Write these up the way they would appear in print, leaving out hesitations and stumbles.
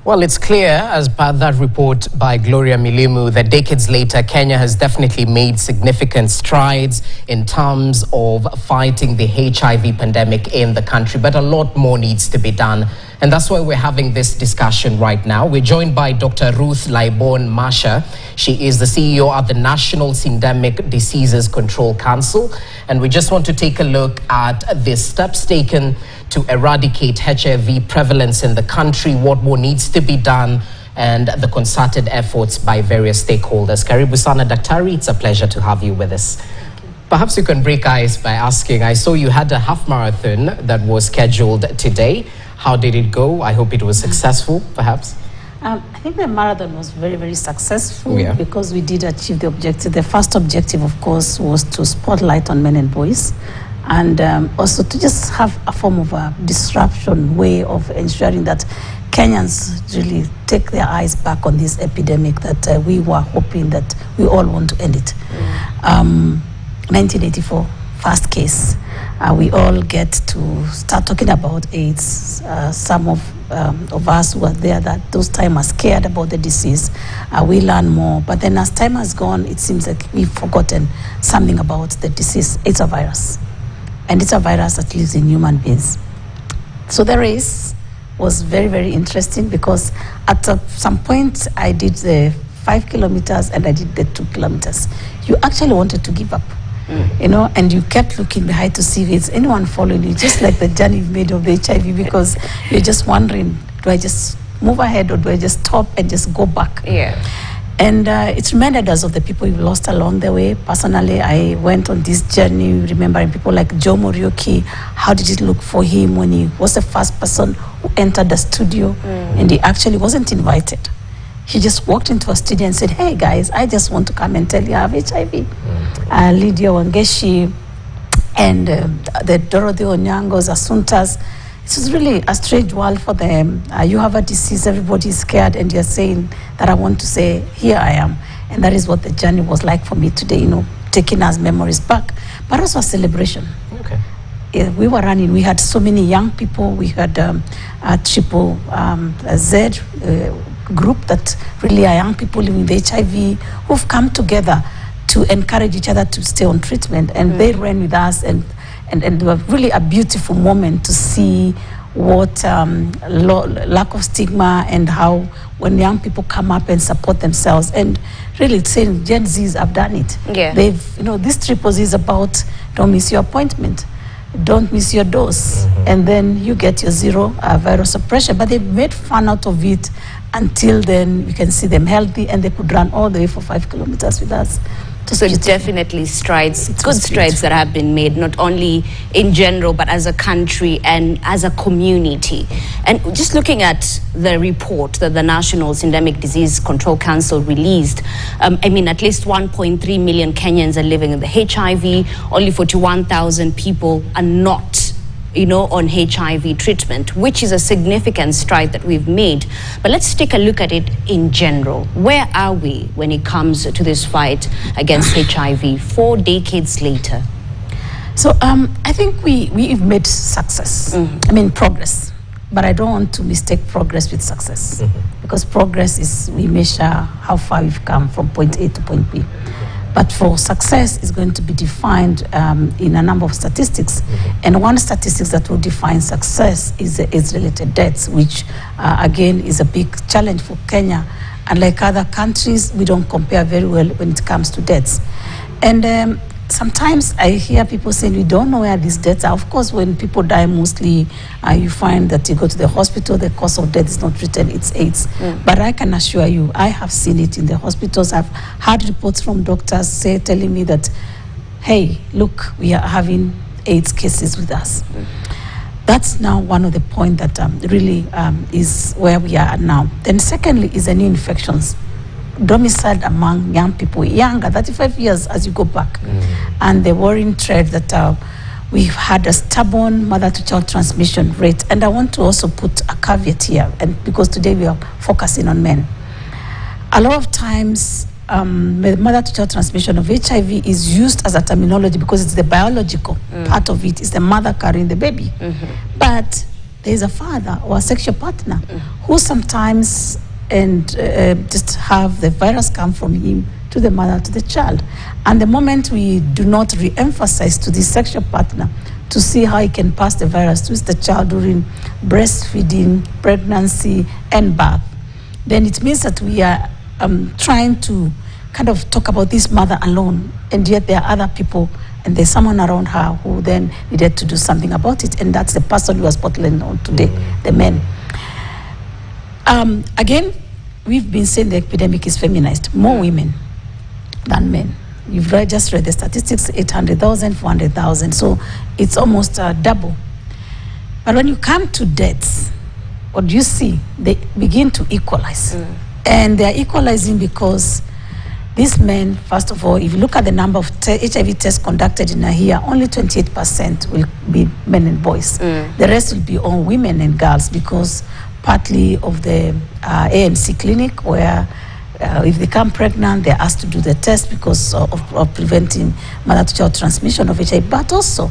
Well, it's clear, as per that report by Gloria Milimu, that decades later, Kenya has definitely made significant strides in terms of fighting the HIV pandemic in the country. But a lot more needs to be done. And that's why we're having this discussion right now. We're joined by Dr. Ruth Laibon Masha. She is the CEO of the National Syndemic Diseases Control Council. And we just want to take a look at the steps taken to eradicate HIV prevalence in the country, what more needs to be done, and the concerted efforts by various stakeholders. Karibu sana Daktari, it's a pleasure to have you with us. Perhaps you can break ice by asking, I saw you had a half marathon that was scheduled today. How did it go? I hope it was successful, perhaps. I think the marathon was very, very successful because we did achieve the objective. The first objective, of course, was to spotlight on men and boys, and also to just have a form of a disruption way of ensuring that Kenyans really take their eyes back on this epidemic that we were hoping that we all want to end it. 1984, first case. We all get to start talking about AIDS. Some of us who were there that those time are scared about the disease. We learn more, but then as time has gone, it seems like we've forgotten something about the disease. It's a virus, and it's a virus that lives in human beings. So the race was very, very interesting because at some point I did the 5 kilometers and I did the 2 kilometers. You actually wanted to give up. You know, and you kept looking behind to see if it's anyone following you, just like the journey you've made of the HIV, because you're just wondering, do I just move ahead or do I just stop and just go back? Yeah. And it's reminded us of the people we've lost along the way. Personally, I went on this journey remembering people like Joe Morioki. How did it look for him when he was the first person who entered the studio and he actually wasn't invited? He just walked into a studio and said, hey guys, I just want to come and tell you I have HIV. Lydia Wangeshi and the Dorothy Onyangos, Asuntas. It was really a strange world for them. You have a disease, everybody's scared, and you're saying that I want to say, here I am. And that is what the journey was like for me today, you know, taking us memories back, but also a celebration. Okay. We were running, we had so many young people, we had a triple Z group that really are young people living with HIV who've come together to encourage each other to stay on treatment, and they ran with us, and it was really a beautiful moment to see what lack of stigma and how when young people come up and support themselves and really saying Gen Zs have done it. Yeah. They've, you know, this triple Z is about don't miss your appointment, don't miss your dose, and then you get your zero virus suppression. But they've made fun out of it. Until then, you can see them healthy, and they could run all the way for 5 kilometers with us. So definitely strides, good strides that have been made, not only in general, but as a country and as a community. And just looking at the report that the National Syndemic Disease Control Council released, I mean, at least 1.3 million Kenyans are living with HIV. Only 41,000 people are not, you know, on HIV treatment, which is a significant stride that we've made. But let's take a look at it in general. Where are we when it comes to this fight against HIV 4 decades later? So I think we've made success. I mean, progress. But I don't want to mistake progress with success. Because progress is, we measure how far we've come from point A to point B. But for success is going to be defined in a number of statistics. And one statistics that will define success is the AIDS-related deaths, which again is a big challenge for Kenya. Unlike other countries, we don't compare very well when it comes to deaths. And sometimes I hear people saying we don't know where these deaths are. Of course, when people die, mostly you find that you go to the hospital, the cause of death is not written, it's AIDS. But I can assure you, I have seen it in the hospitals. I've heard reports from doctors telling me that, hey, look, we are having AIDS cases with us. That's now one of the points that really is where we are now. Then secondly is the new infections. Domiciled among young people, younger, 35 years as you go back. And the worrying trend that we've had a stubborn mother-to-child transmission rate. And I want to also put a caveat here, and because today we are focusing on men. A lot of times, the mother-to-child transmission of HIV is used as a terminology because it's the biological part of it, is the mother carrying the baby. But there is a father or a sexual partner who sometimes just have the virus come from him to the mother, to the child. And the moment we do not re-emphasize to the sexual partner to see how he can pass the virus to the child during breastfeeding, pregnancy, and birth, then it means that we are trying to kind of talk about this mother alone, and yet there are other people and there's someone around her who then needed to do something about it, and that's the person who was spotlighted on today, the men. Again, we've been saying the epidemic is feminized, more women than men. You've just read the statistics, 800,000, 400,000, so it's almost double. But when you come to deaths, what do you see? They begin to equalize. And they're equalizing because these men, first of all, if you look at the number of HIV tests conducted in a year, only 28% will be men and boys. The rest will be all women and girls, because partly of the ANC clinic, where if they come pregnant, they're asked to do the test because of preventing mother-to-child transmission of HIV. But also,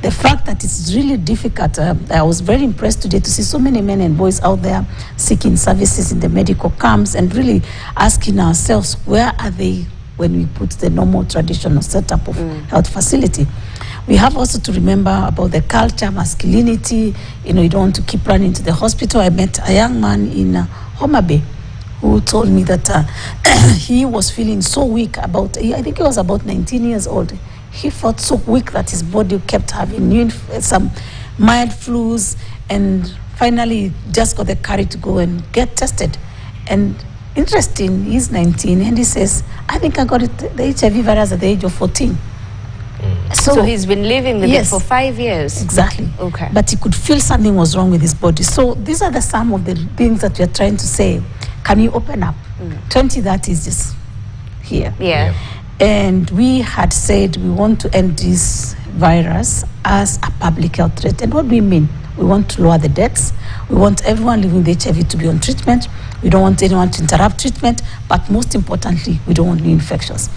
the fact that it's really difficult. I was very impressed today to see so many men and boys out there seeking services in the medical camps and really asking ourselves, where are they when we put the normal traditional setup of health facility? We have also to remember about the culture, masculinity. You know, you don't want to keep running to the hospital. I met a young man in Homa Bay who told me that he was feeling so weak about, I think he was about 19 years old. He felt so weak that his body kept having some mild flus, and finally just got the courage to go and get tested. And interesting, he's 19 and he says, I think I got the HIV virus at the age of 14. So he's been living with it for 5 years? Exactly. Okay. But he could feel something was wrong with his body. So these are some of the things that we're trying to say. Can you open up? 2030 is just here. Yeah. And we had said we want to end this virus as a public health threat. And what do we mean? We want to lower the deaths. We want everyone living with HIV to be on treatment. We don't want anyone to interrupt treatment. But most importantly, we don't want new infections.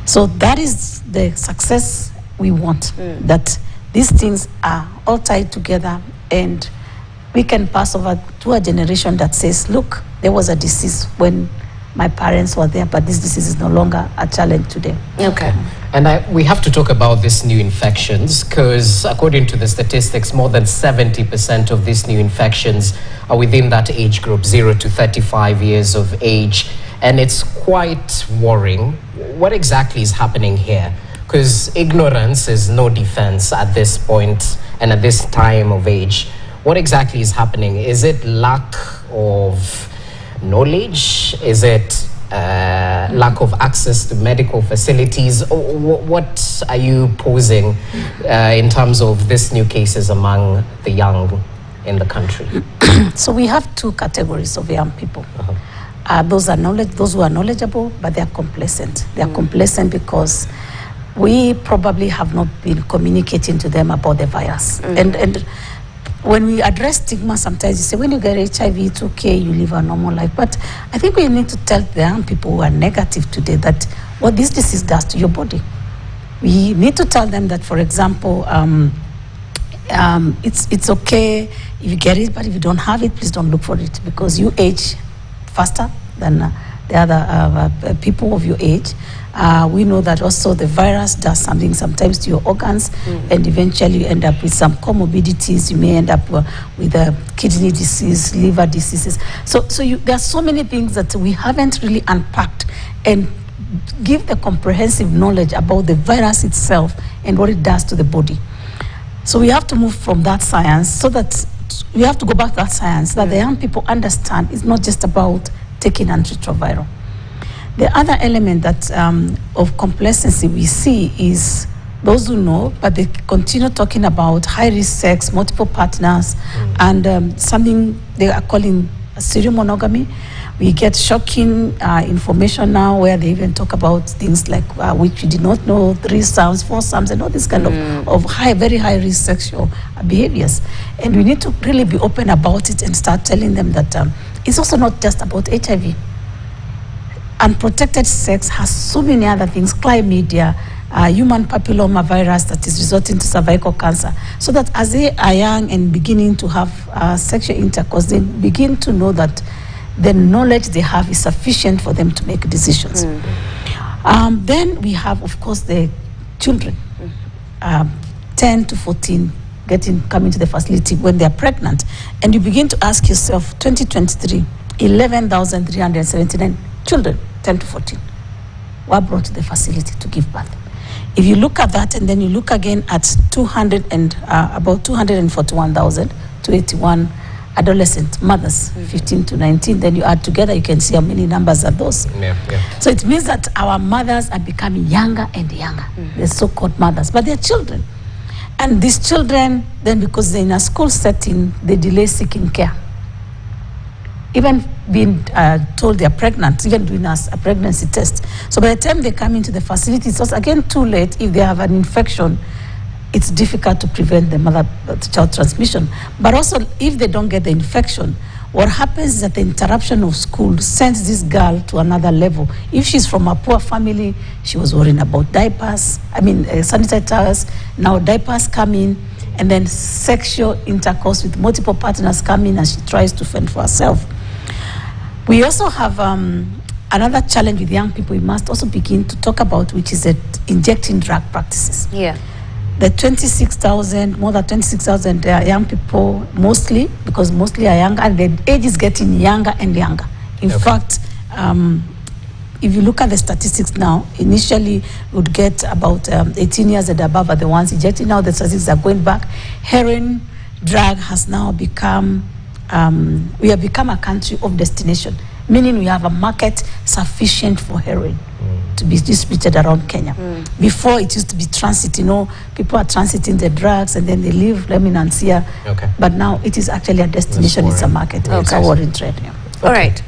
So that is the success we want, that these things are all tied together, and we can pass over to a generation that says, look, there was a disease when my parents were there, but this disease is no longer a challenge today. Okay. And we have to talk about these new infections, because according to the statistics, more than 70% of these new infections are within that age group, 0 to 35 years of age. And it's quite worrying. What exactly is happening here? Because ignorance is no defense at this point and at this time of age. What exactly is happening? Is it lack of knowledge? Is it lack of access to medical facilities? What are you posing in terms of these new cases among the young in the country? So we have two categories of young people. Those who are knowledgeable, but they are complacent. They are complacent because we probably have not been communicating to them about the virus. And when we address stigma, sometimes you say, when you get HIV, it's okay, you live a normal life. But I think we need to tell the young people who are negative today that what this disease does to your body. We need to tell them that, for example, it's okay if you get it, but if you don't have it, please don't look for it, because you age faster than the other people of your age. We know that also the virus does something sometimes to your organs, and eventually you end up with some comorbidities. You may end up with a kidney disease, liver diseases. So there are so many things that we haven't really unpacked and give the comprehensive knowledge about the virus itself and what it does to the body. So we have to move from that science, so that we have to go back to that science, that the young people understand it's not just about taking antiretroviral. The other element that of complacency we see is those who know, but they continue talking about high-risk sex, multiple partners, and something they are calling serial monogamy. We get shocking information now where they even talk about things like which we did not know, 3-somes, 4-somes, and all this kind of very high-risk sexual behaviors. And we need to really be open about it and start telling them that it's also not just about HIV. Unprotected sex has so many other things, chlamydia, human papilloma virus that is resulting to cervical cancer, so that as they are young and beginning to have sexual intercourse, they begin to know that the knowledge they have is sufficient for them to make decisions. Then we have, of course, the children, 10 to 14, coming to the facility when they are pregnant. And you begin to ask yourself, 2023, 11,379 children, 10 to 14, were brought to the facility to give birth. If you look at that, and then you look again at about 241,281 adolescent mothers, 15 to 19, then you add together, you can see how many numbers are those. So it means that our mothers are becoming younger and younger, the so-called mothers, but they're children. And these children, then because they're in a school setting, they delay seeking care. Even being told they're pregnant, even doing a pregnancy test. So by the time they come into the facility, it's also again too late. If they have an infection, it's difficult to prevent the mother-to-child transmission. But also, if they don't get the infection, what happens is that the interruption of school sends this girl to another level. If she's from a poor family, she was worrying about diapers, sanitary towels, now diapers come in, and then sexual intercourse with multiple partners come in, and she tries to fend for herself. We also have another challenge with young people we must also begin to talk about, which is injecting drug practices. The 26,000, more than 26,000 young people, mostly, because mostly are young, and the age is getting younger and younger. In fact, if you look at the statistics now, initially we would get about 18 years and above are the ones injecting. Now the statistics are going back. Heroin drug has now become, we have become a country of destination, meaning we have a market sufficient for heroin to be distributed around Kenya. Before it used to be transit, people are transiting the drugs and then they leave remnants here. But now it is actually a destination, it's a market, it's a warring trade. All right.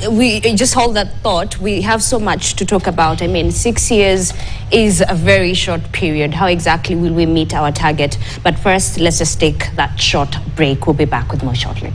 We just hold that thought. We have so much to talk about. 6 years is a very short period. How exactly will we meet our target? But first, let's just take that short break. We'll be back with more shortly.